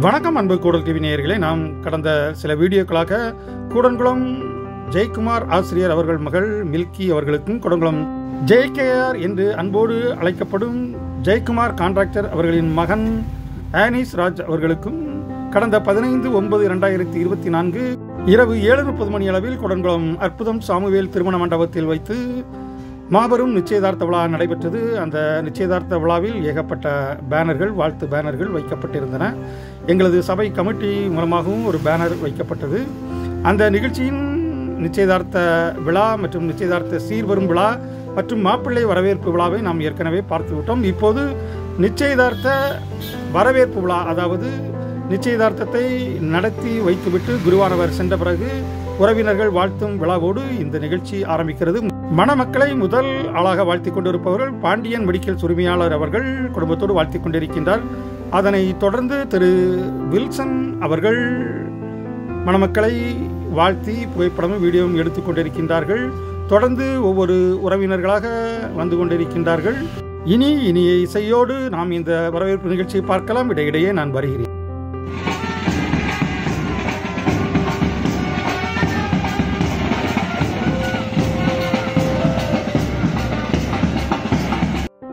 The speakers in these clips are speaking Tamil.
வணக்கம் அன்பு கூடல் டிவி நேயர்களே. நாம் கடந்த சில வீடியோக்களாக கூடன்குளம் ஜெயக்குமார் ஆசிரியர் அவர்கள் மகள் மில்கி அவர்களுக்கும் கூடன்குளம் ஜேகேஆர் என்று அன்போடு அழைக்கப்படும் ஜெயக்குமார் கான்ட்ராக்டர் அவர்களின் மகன் ஆனிஸ் ராஜ் அவர்களுக்கும் கடந்த 15/9/2024 இரவு 7:30 மணி அளவில் கூடன்குளம் அற்புதம் சாமுவேல் திருமண மண்டபத்தில் வைத்து மாபெரும் நிச்சயதார்த்த விழா நடைபெற்றது. அந்த நிச்சயதார்த்த விழாவில் ஏகப்பட்ட பேனர்கள், வாழ்த்து பேனர்கள் வைக்கப்பட்டிருந்தன. எங்களது சபை கமிட்டி மூலமாகவும் ஒரு பேனர் வைக்கப்பட்டது. அந்த நிகழ்ச்சியின் நிச்சயதார்த்த விழா மற்றும் நிச்சயதார்த்த சீர்வரும் விழா மற்றும் மாப்பிள்ளை வரவேற்பு விழாவை நாம் ஏற்கனவே பார்த்து விட்டோம். இப்போது நிச்சயதார்த்த வரவேற்பு விழா, அதாவது நிச்சயதார்த்தத்தை நடத்தி வைத்துவிட்டு குருவானவர் சென்ற பிறகு உறவினர்கள் வாழ்த்தும் விழாவோடு இந்த நிகழ்ச்சி ஆரம்பிக்கிறது. மணமக்களை முதல் ஆளாக வாழ்த்திக் கொண்டிருப்பவர்கள் பாண்டியன் மெடிக்கல்ஸ் உரிமையாளர் அவர்கள் குடும்பத்தோடு வாழ்த்திக் கொண்டிருக்கின்றார். அதனை தொடர்ந்து திரு வில்சன் அவர்கள் மணமக்களை வாழ்த்தி புகைப்படமும் வீடியோவும் எடுத்துக் கொண்டிருக்கின்றார்கள். தொடர்ந்து ஒவ்வொரு உறவினர்களாக வந்து கொண்டிருக்கின்றார்கள். இனிய இசையோடு நாம் இந்த வரவேற்பு நிகழ்ச்சியை பார்க்கலாம். இடையிடையே நான் வருகிறேன்.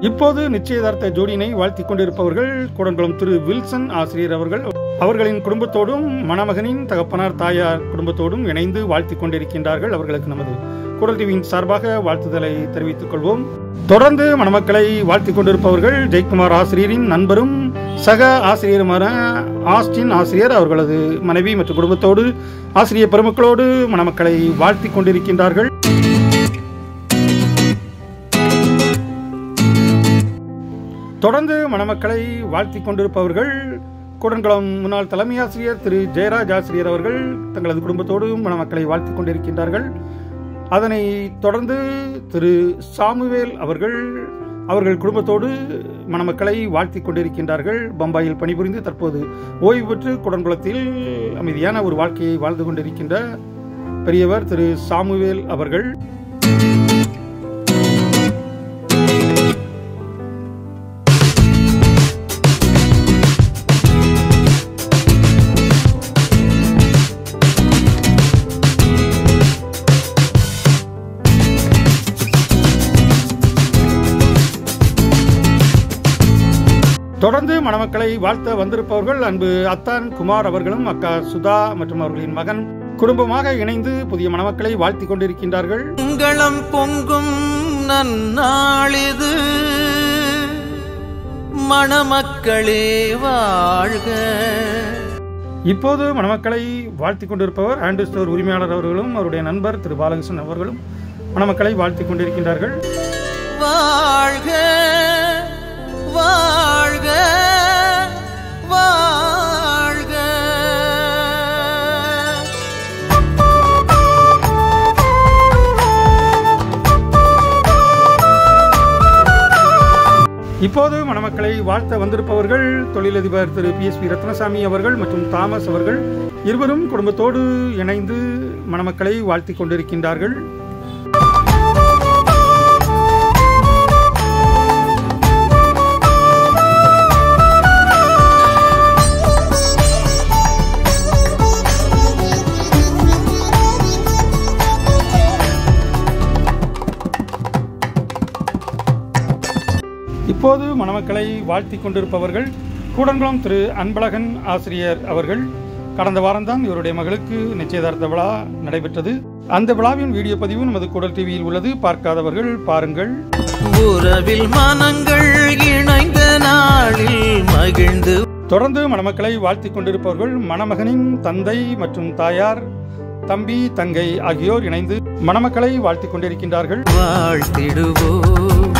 இப்போது நிச்சயதார்த்த ஜோடியினை வாழ்த்திக் கொண்டிருப்பவர்கள் கூடன்குளம் திரு வில்சன் ஆசிரியர் அவர்கள் அவர்களின் குடும்பத்தோடும் மணமகனின் தகப்பனார் தாயார் குடும்பத்தோடும் இணைந்து வாழ்த்திக் கொண்டிருக்கின்றார்கள். அவர்களுக்கு நமது கூடல் டிவியின் சார்பாக வாழ்த்துதலை தெரிவித்துக் கொள்வோம். தொடர்ந்து மணமக்களை வாழ்த்திக் கொண்டிருப்பவர்கள் ஜெயக்குமார் ஆசிரியரின் நண்பரும் சக ஆசிரியருமான ஆஸ்டின் ஆசிரியர் அவர்களது மனைவி மற்றும் குடும்பத்தோடு ஆசிரியர் பெருமக்களோடு மணமக்களை வாழ்த்திக் கொண்டிருக்கின்றார்கள். தொடர்ந்து மணமக்களை வாழ்த்திக் கொண்டிருப்பவர்கள் கூடன்குளம் முன்னாள் தலைமை ஆசிரியர் திரு ஜெயராஜ் ஆசிரியர் அவர்கள் தங்களது குடும்பத்தோடு மணமக்களை வாழ்த்திக் கொண்டிருக்கின்றார்கள். அதனை தொடர்ந்து திரு சாமுவேல் அவர்கள் குடும்பத்தோடு மணமக்களை வாழ்த்திக் கொண்டிருக்கின்றார்கள். பம்பாயில் பணிபுரிந்து தற்போது ஓய்வு பெற்று கூடன்குளத்தில் அமைதியான ஒரு வாழ்க்கையை வாழ்ந்து கொண்டிருக்கின்ற பெரியவர் திரு சாமுவேல் அவர்கள். தொடர்ந்து மணமக்களை வாழ்த்த வந்திருப்பவர்கள் அன்பு அத்தான் குமார் அவர்களும் அக்கா சுதா மற்றும் அவர்களின் மகன் குடும்பமாக இணைந்து புதிய மணமக்களை வாழ்த்திக் கொண்டிருக்கின்றார்கள். மங்களம் பொங்கும் நன்னாளிது, மணமக்களே வாழ்க. இப்போது மணமக்களை வாழ்த்திக் கொண்டிருப்பவர் ஆண்ட்ரூ ஸ்டோர் உரிமையாளர் அவர்களும் அவருடைய நண்பர் திரு பாலகிருஷ்ணன் அவர்களும் மணமக்களை வாழ்த்திக் கொண்டிருக்கின்றார்கள். வாழ்க வாழ்க வாழ்க. இப்போது மணமக்களை வாழ்த்த வந்திருப்பவர்கள் தொழிலதிபர் திரு PSP ரத்னசாமி அவர்கள் மற்றும் தாமஸ் அவர்கள் இருவரும் குடும்பத்தோடு இணைந்து மணமக்களை வாழ்த்திக் கொண்டிருக்கின்றார்கள். இப்போது மணமக்களை வாழ்த்திக் கொண்டிருப்பவர்கள் கூடன்குளம் திரு அன்பழகன் ஆசிரியர் அவர்கள். கடந்த வாரம்தான் இவருடைய மகளுக்கு நிச்சயதார்த்த விழா நடைபெற்றது. அந்த விழாவின் வீடியோ பதிவு நமது கூடல் டிவியில் உள்ளது. பார்க்காதவர்கள் பாருங்கள். உறவில் மனங்கள் இணைந்த நாளில் மகிழ்ந்து. தொடர்ந்து மணமக்களை வாழ்த்திக் கொண்டிருப்பவர்கள் மணமகனின் தந்தை மற்றும் தாயார், தம்பி, தங்கை ஆகியோர் இணைந்து மணமக்களை வாழ்த்திக் கொண்டிருக்கின்றார்கள். வாழ்த்திடுவோம்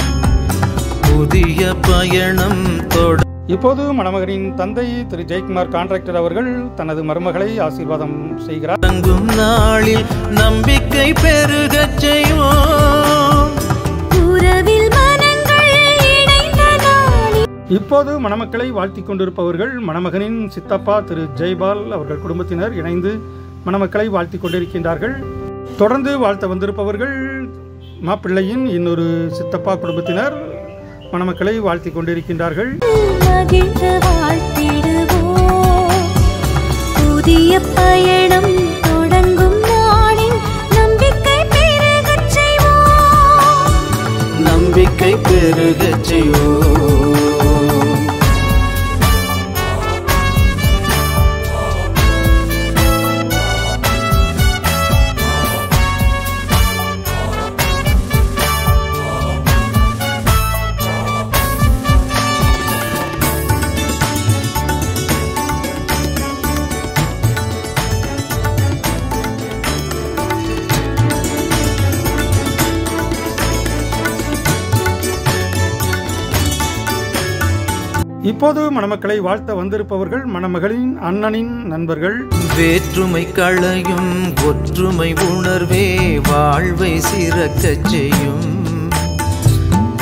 புதிய பயணம் தொட. இப்போது மணமகனின் தந்தை திரு ஜெயக்குமார் கான்ட்ராக்டர் அவர்கள் தனது மருமகளை ஆசீர்வாதம் செய்கிறார். தங்கும் நாளில் நம்பிக்கை பெருகச் செய்வோம். உறவில் மனங்கள் இணைந்த நாளில். இப்போது மணமக்களை வாழ்த்திக் கொண்டிருப்பவர்கள் மணமகனின் சித்தப்பா திரு ஜெய்பால் அவர்கள் குடும்பத்தினர் இணைந்து மணமக்களை வாழ்த்திக் கொண்டிருக்கின்றார்கள். தொடர்ந்து வாழ்த்த வந்திருப்பவர்கள் மாப்பிள்ளையின் இன்னொரு சித்தப்பா குடும்பத்தினர் மணமக்களை வாழ்த்திக் கொண்டிருக்கின்றார்கள். மகிழ்ந்து வாழ்த்திடுவோம். பெருகச் செய்வோம். இப்போது மணமக்களை வாழ்த்த வந்திருப்பவர்கள் மணமகளின் அண்ணனின் நண்பர்கள். வேற்றுமை களையும் ஒற்றுமை உணர்வே வாழ்வை சிறக்கச் செய்யும்.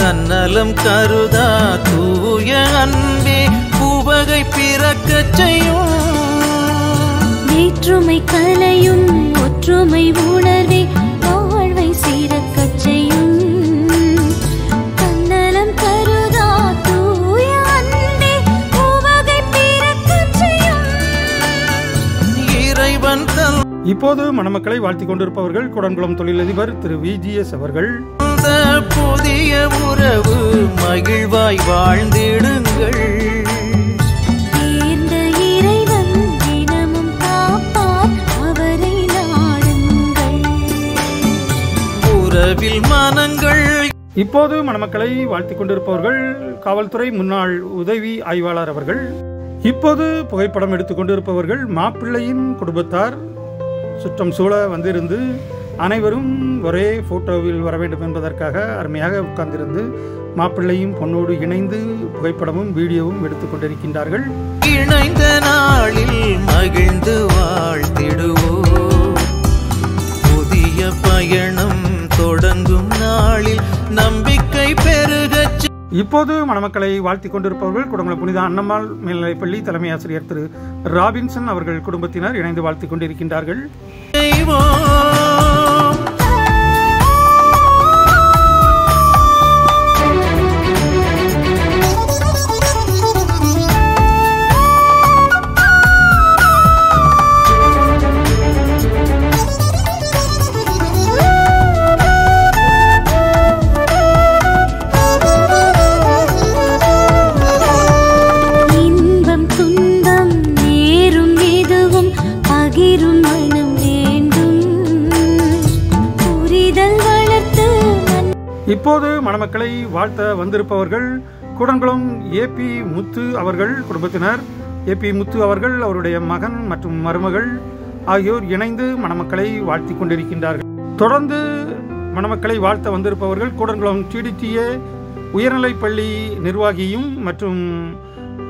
தன்னலம் கருதா தூய அன்பே உவகை பிறக்கச் செய்யும். வேற்றுமை களையும் ஒற்றுமை உணர்வே வாழ்வை சிறக்கச் செய்யும். இப்போது மணமக்களை வாழ்த்திக் கொண்டிருப்பவர்கள் குடன்குளம் தொழிலதிபர் திரு VGS அவர்கள். புதிய உறவு மகிழ்வாய் வாழ்ந்திடுங்கள். இறைவன் தினமும் காப்பார் அவரை நாடுங்கள். உறவில் மனங்கள். இப்போது மணமக்களை வாழ்த்திக் கொண்டிருப்பவர்கள் காவல்துறை முன்னாள் உதவி ஆய்வாளர் அவர்கள். இப்போது புகைப்படம் எடுத்துக் கொண்டிருப்பவர்கள் மாப்பிள்ளையின் குடும்பத்தார். சுற்றம் சூழ வந்திருந்து அனைவரும் ஒரே போட்டோவில் வர வேண்டும் என்பதற்காக அருமையாக உட்கார்ந்திருந்து மாப்பிள்ளையும் பொண்ணோடு இணைந்து புகைப்படமும் வீடியோவும் எடுத்துக் கொண்டிருக்கின்றார்கள். இணைந்த நாளில் மகிழ்ந்து வாழ்த்திடுவோம். புதிய பயணம் தொடங்கும் நாளில் நம்பிக்கை பெருகச். இப்போது மணமக்களை வாழ்த்திக் கொண்டிருப்பவர்கள் குடங்குளம் புனித அன்னம்மாள் மேல்நிலைப்பள்ளி தலைமை ஆசிரியர் திரு ராபின்சன் அவர்கள் குடும்பத்தினர் இணைந்து வாழ்த்திக் கொண்டிருக்கின்றார்கள். இப்போது மணமக்களை வாழ்த்த வந்திருப்பவர்கள் குடன்குளம் AP முத்து அவர்கள் குடும்பத்தினர். AP முத்து அவர்கள் அவருடைய மகன் மற்றும் மருமகள் ஆகியோர் இணைந்து மணமக்களை வாழ்த்திக் கொண்டிருக்கின்றார்கள். தொடர்ந்து மணமக்களை வாழ்த்த வந்திருப்பவர்கள் குடன்குளம் TDTA உயர்நிலைப்பள்ளி நிர்வாகியும் மற்றும்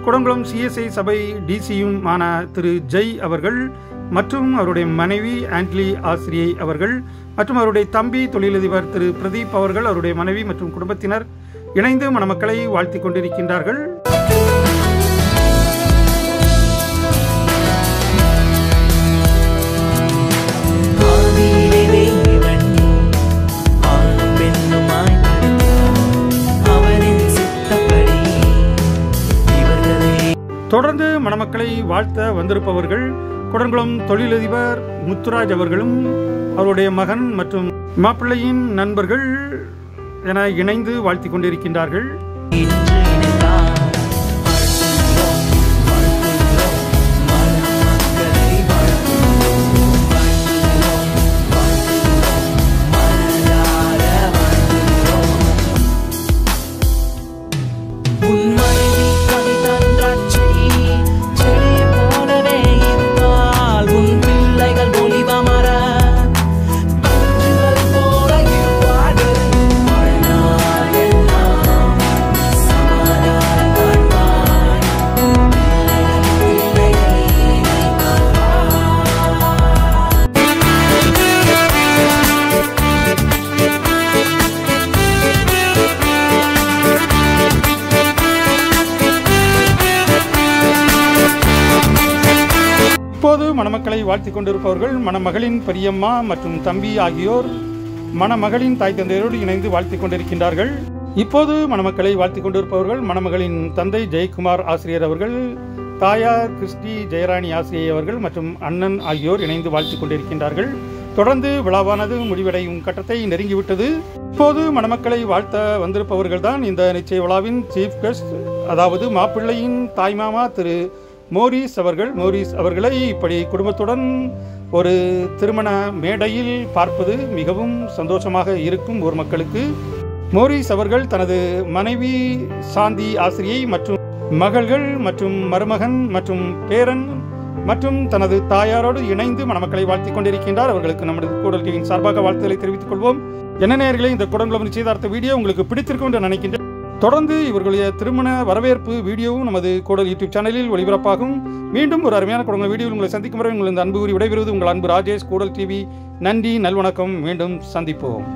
குடன்குளம் CSI சபை DC-யும் ஆன திரு ஜெய் அவர்கள் மற்றும் அவருடைய மனைவி ஆண்ட்லி ஆசிரியை அவர்கள் மற்றும் அவருடைய தம்பி தொழிலதிபர் திரு பிரதீப் அவர்கள் அவருடைய மனைவி மற்றும் குடும்பத்தினர் இணைந்து மணமக்களை வாழ்த்திக் கொண்டிருக்கின்றார்கள். தொடர்ந்து மணமக்களை வாழ்த்த வந்திருப்பவர்கள் குடன்குளம் தொழிலதிபர் முத்துராஜ் அவர்களும் அவருடைய மகன் மற்றும் மாப்பிள்ளையின் நண்பர்கள் என இணைந்து வாழ்த்திக் கொண்டிருக்கின்றார்கள். இப்போது மணமக்களை வாழ்த்திக் கொண்டிருப்பவர்கள் மணமகளின் பெரியம்மா மற்றும் தம்பி ஆகியோர் மணமகளின் தாய் தந்தையரோடு இணைந்து வாழ்த்திக் கொண்டிருக்கின்றார்கள். இப்போது மணமக்களை வாழ்த்திக் கொண்டிருப்பவர்கள் மணமகளின் தந்தை ஜெயக்குமார் ஆசிரியர் அவர்கள், தாயார் கிறிஸ்டி ஜெயராணி ஆசிரியை அவர்கள் மற்றும் அண்ணன் ஆகியோர் இணைந்து வாழ்த்திக் கொண்டிருக்கின்றார்கள். தொடர்ந்து விழாவானது முடிவடையும் கட்டத்தை நெருங்கிவிட்டது. இப்போது மணமக்களை வாழ்த்த வந்திருப்பவர்கள்தான் இந்த நிச்சய விழாவின் சீஃப் கெஸ்ட், அதாவது மாப்பிள்ளையின் தாய்மாமா திரு மோரிஸ் அவர்கள். மோரிஸ் அவர்களை இப்படி குடும்பத்துடன் ஒரு திருமண மேடையில் பார்ப்பது மிகவும் சந்தோஷமாக இருக்கும் ஊர் மக்களுக்கு. மோரிஸ் அவர்கள் தனது மனைவி சாந்தி ஆசிரியை மற்றும் மகள்கள் மற்றும் மருமகன் மற்றும் பேரன் மற்றும் தனது தாயாரோடு இணைந்து மணமக்களை வாழ்த்திக் கொண்டிருக்கின்றார். அவர்களுக்கு நமது கூடல் டிவியின் சார்பாக வாழ்த்துக்களை தெரிவித்துக் கொள்வோம். என்ன நேயர்களே, இந்த குடங்குளம் நிச்சயதார்த்த வீடியோ உங்களுக்கு பிடித்திருக்கும் என்று நினைக்கின்றேன். தொடர்ந்து இவர்களுடைய திருமண வரவேற்பு வீடியோவும் நமது கூடல் யூடியூப் சேனலில் ஒளிபரப்பாகும். மீண்டும் ஒரு அருமையான குடங்குளம் வீடியோவில் உங்களை சந்திக்கும் வரை உங்கள் இந்த அன்பு கூறி விடைபெறுவது உங்கள் அன்பு ராஜேஷ், கூடல் டிவி. நன்றி, நல்வணக்கம். மீண்டும் சந்திப்போம்.